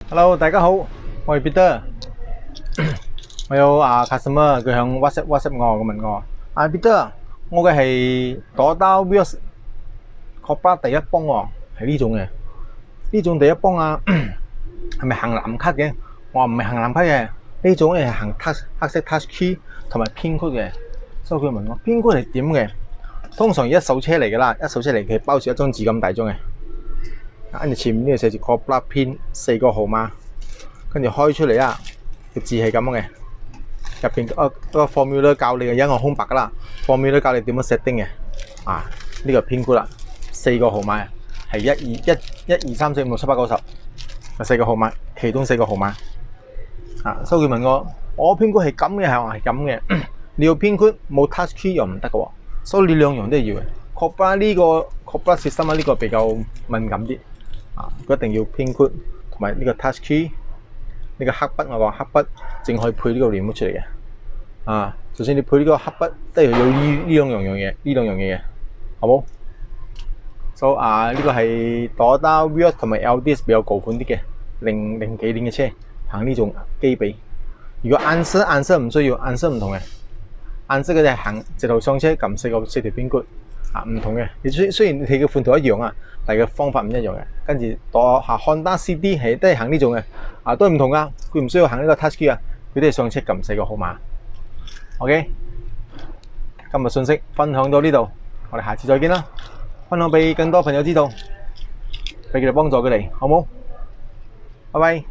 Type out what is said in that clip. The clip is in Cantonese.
Hello，大家好，我係 Peter。我有customer 佢響 WhatsApp 我，佢問我Peter，我嘅係朵刀 Vios Cobra 第一幫喎，係呢種嘅。呢種第一幫係咪行藍卡嘅？我話唔係行藍卡嘅，呢種係行黑色 touch key 同埋編曲嘅。所以佢問我編曲係點嘅？通常一手車嚟㗎啦，一手車嚟佢包住一張紙咁大張嘅。跟住前面呢度寫住 Cobra Pin 4個號碼，跟住開出嚟啦，個字係咁嘅。入邊個 formula 教你嘅，因為我空白噶啦 ，formula 教你點樣 setting 嘅。呢個 pin code 啦，4個號碼係1、2、3、4、5、6、7、8、9、10，係4個號碼，其中4個號碼。所以佢問我 pin code 係咁嘅，係話係咁嘅。你要 pin code 冇 touch key 又唔得嘅喎，所以你兩樣都要嘅。Cobra 呢個 Cobra system 呢個比較敏感啲。佢一定要 pin code 同埋呢個 touch key， 呢個黑筆我話黑筆淨可以配呢個 remote 出嚟嘅。就算你配呢個黑筆都要有呢兩樣嘢，嘅，好冇？所以呢個係朵刀 Vios 同埋 LDS 比較舊款啲嘅，零幾年嘅車行呢種機比。如果暗色唔需要，暗色唔同嘅，暗色嗰隻行直頭上車撳4條pin code。唔同嘅，雖然你嘅款圖一樣但係嘅方法唔一樣嘅。跟住Honda CD 係都係行呢種嘅，都係唔同噶。佢唔需要行呢個 touch key 佢都係上車撳4個號碼。OK， 今日信息分享到呢度，我哋下次再見啦。分享俾更多朋友知道，俾佢哋幫助佢哋，好冇？拜拜。